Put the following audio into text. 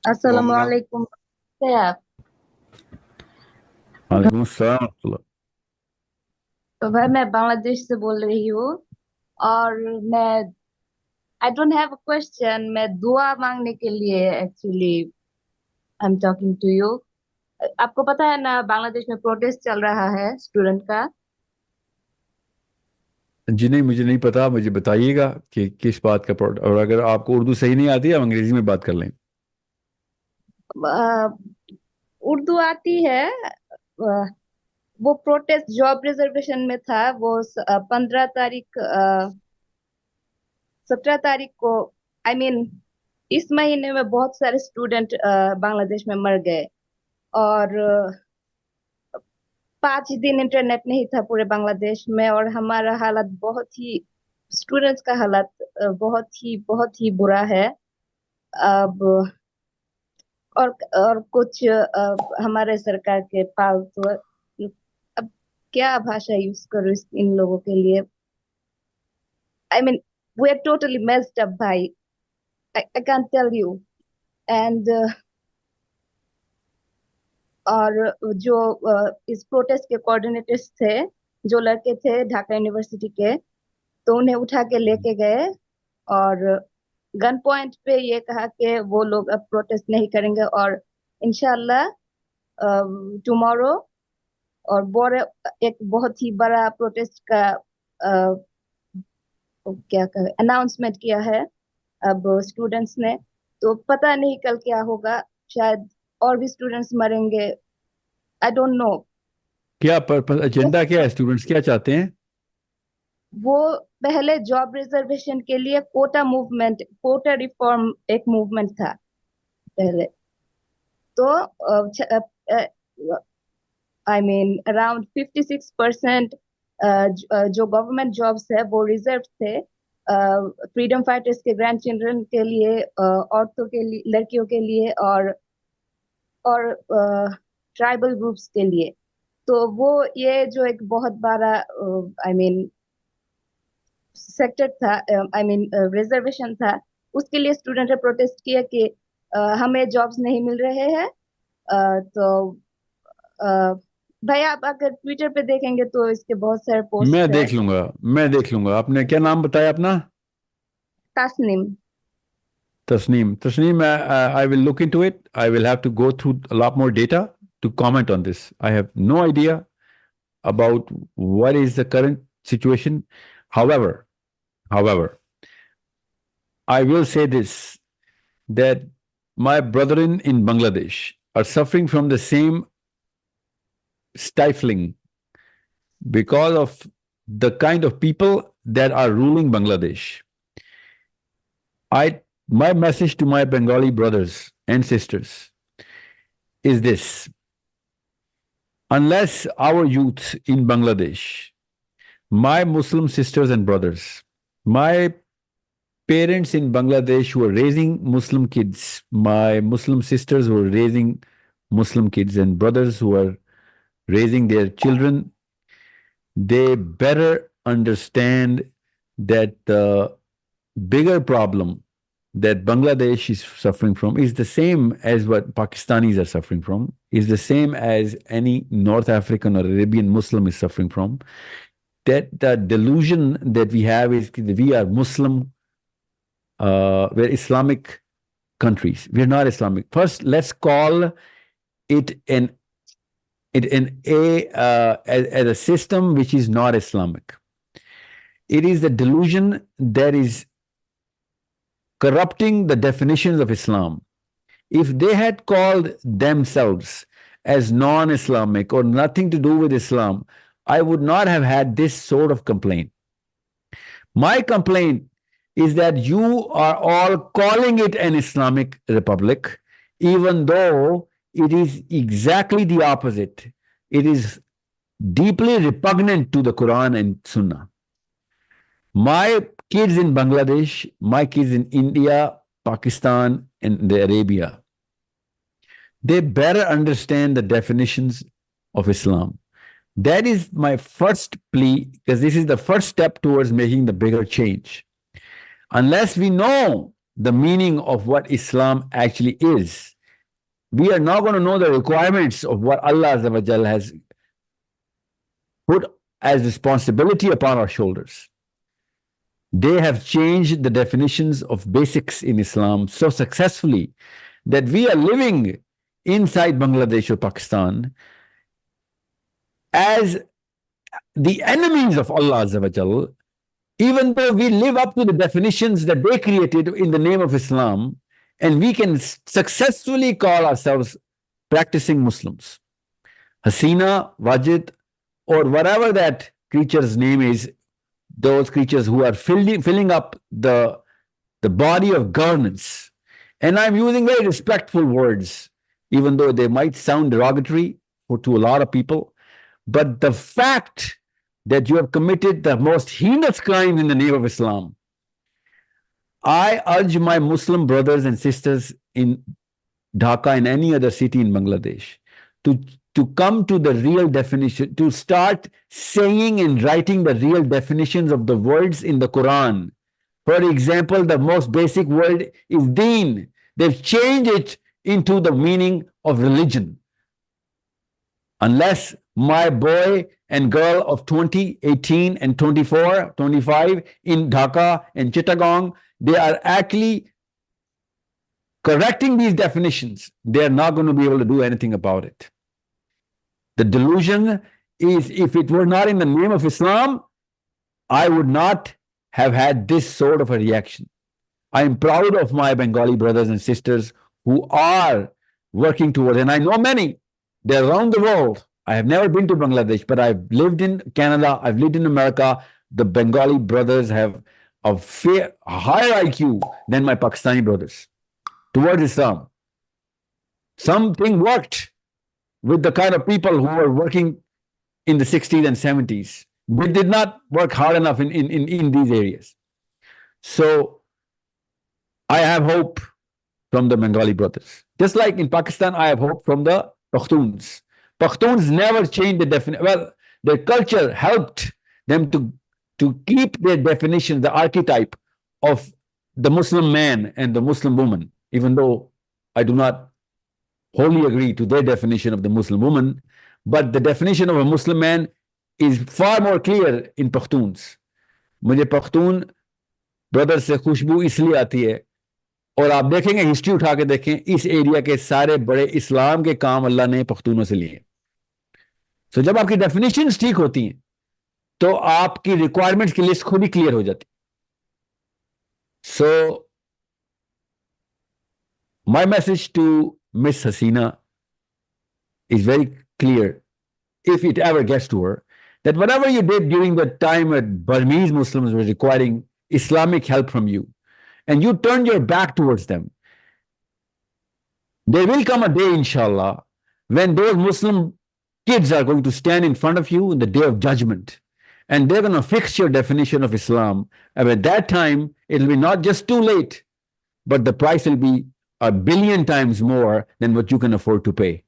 अस्सलाम वालेकुम। कैसे हैं आप? वालेकुम अस्सलाम। तो भाई मैं बांग्लादेश से बोल रही हूँ। और मैं I don't have a question, मैं दुआ मांगने के लिए actually I am talking to you. आपको पता है ना, बांग्लादेश में प्रोटेस्ट चल रहा है स्टूडेंट का। जी नहीं, मुझे नहीं पता, मुझे बताइएगा कि किस बात का प्रोडक्ट। और अगर आपको उर्दू सही नहीं आती, हम अंग्रेजी में बात कर लें। अ, उर्दू आती है। वो प्रोटेस्ट जॉब रिजर्वेशन में था, वो 15 तारीख 17 तारीख को, आई मीन इस महीने में बहुत सारे स्टूडेंट बांग्लादेश में मर गए। और 5 दिन इंटरनेट नहीं था पूरे बांग्लादेश में, और हमारा हालत बहुत ही, स्टूडेंट्स का हालत बहुत ही बुरा है अब। और कुछ हमारे सरकार के फालतू, अब क्या भाषा यूज करूँ इन लोगों के लिए। I mean we are totally messed up भाई। I can tell you. And और जो इस प्रोटेस्ट के कोऑर्डिनेटर्स थे, जो लड़के थे ढाका यूनिवर्सिटी के, तो उन्हें उठा के लेके गए। और गन पॉइंट पे ये कहा कि वो लोग अब प्रोटेस्ट नहीं करेंगे, और इंशाल्लाह टुमारो और बोरे एक बहुत ही बड़ा प्रोटेस्ट का क्या कहे अनाउंसमेंट किया है अब स्टूडेंट्स ने। तो पता नहीं कल क्या होगा, शायद और भी स्टूडेंट्स मरेंगे। I don't know. क्या एजेंडा क्या है? स्टूडेंट्स क्या चाहते हैं? वो पहले जॉब रिजर्वेशन के लिए कोटा मूवमेंट, कोटा रिफॉर्म एक मूवमेंट था पहले। तो आई मीन अराउंड 56% जो गवर्नमेंट जॉब्स है वो रिजर्व थे फ्रीडम फाइटर्स के ग्रैंड चिल्ड्रन के लिए, औरतों के लिए, लड़कियों के लिए, और ट्राइबल ग्रुप्स के लिए। तो वो ये जो एक बहुत बड़ा आई मीन सेक्टर था, आई मीन रिजर्वेशन था, उसके लिए स्टूडेंट ने प्रोटेस्ट किया कि हमें जॉब्स नहीं मिल रहे हैं। तो अ, भाई आप अगर ट्विटर पे देखेंगे तो इसके बहुत सारे मैं पोस्ट है। देख लूंगा, मैं देख लूंगा। आपने क्या नाम बताया अपना? तासनिम। Tasneem. Tasneem, I will look into it. I will have to go through a lot more data to comment on this. I have no idea about what is the current situation. However, however, I will say this, that my brethren in Bangladesh are suffering from the same stifling because of the kind of people that are ruling Bangladesh. My message to my Bengali brothers and sisters is this: unless our youth in Bangladesh, my Muslim sisters and brothers, my parents in Bangladesh who are raising Muslim kids, my Muslim sisters who are raising Muslim kids, and brothers who are raising their children, they better understand that the bigger problem that Bangladesh is suffering from is the same as what Pakistanis are suffering from, is the same as any North African or Arabian Muslim is suffering from. That the delusion that we have is that we are Muslim, we're Islamic countries. We're not Islamic. First, let's call it as a system which is not Islamic. It is the delusion that is corrupting the definitions of Islam. If they had called themselves as non-Islamic or nothing to do with Islam, I would not have had this sort of complaint. My complaint is that you are all calling it an Islamic republic, even though it is exactly the opposite. It is deeply repugnant to the Quran and Sunnah. My kids in Bangladesh, my kids in India, Pakistan, and the Arabia, they better understand the definitions of Islam. That is my first plea, because this is the first step towards making the bigger change. Unless we know the meaning of what Islam actually is, we are not going to know the requirements of what Allah Azza wa Jal has put as responsibility upon our shoulders. They have changed the definitions of basics in Islam so successfully that we are living inside Bangladesh or Pakistan as the enemies of Allah Azza wa Jal, even though we live up to the definitions that they created in the name of Islam, and we can successfully call ourselves practicing Muslims. Hasina, Wajid, or whatever that creature's name is, those creatures who are filling up the body of governance. And I'm using very respectful words, even though they might sound derogatory to a lot of people. But the fact that you have committed the most heinous crimes in the name of Islam, I urge my Muslim brothers and sisters in Dhaka and any other city in Bangladesh to come to the real definition, to start saying and writing the real definitions of the words in the Quran. For example, the most basic word is deen. They've changed it into the meaning of religion. Unless my boy and girl of 20, 18, and 24, 25 in Dhaka and Chittagong, they are actually correcting these definitions. They are not going to be able to do anything about it. The delusion is, if it were not in the name of Islam, I would not have had this sort of a reaction. I am proud of my Bengali brothers and sisters who are working towards, and I know many, they're around the world. I have never been to Bangladesh, but I've lived in Canada, I've lived in America. The Bengali brothers have a higher IQ than my Pakistani brothers towards Islam. Something worked with the kind of people who were working in the 60s and 70s. We did not work hard enough in these areas. So I have hope from the Bengali brothers. Just like in Pakistan, I have hope from the Pakhtuns. Pakhtuns never changed the definition. Well, their culture helped them to keep their definition, the archetype of the Muslim man and the Muslim woman, even though I do not wholly agree to their definition of the Muslim woman, but the definition of a Muslim man is far more clear in Pakhtuns. मुझे Pakhtun brother से खुशबू इसलिए आती है, और आप देखेंगे history उठा के देखें, इस एरिया के सारे बड़े इस्लाम के काम अल्लाह ने पख्तूनों से लिए. तो जब आपकी डेफिनेशंस ठीक होती हैं तो आपकी रिक्वायरमेंट्स की लिस्ट खुद ही क्लियर हो जाती. So my message to Miss Hasina is very clear, if it ever gets to her, that whatever you did during the time that Burmese Muslims were requiring Islamic help from you, and you turned your back towards them, there will come a day, inshallah, when those Muslim kids are going to stand in front of you in the day of judgment, and they're going to fix your definition of Islam. And at that time, it'll be not just too late, but the price will be 1 billion times more than what you can afford to pay.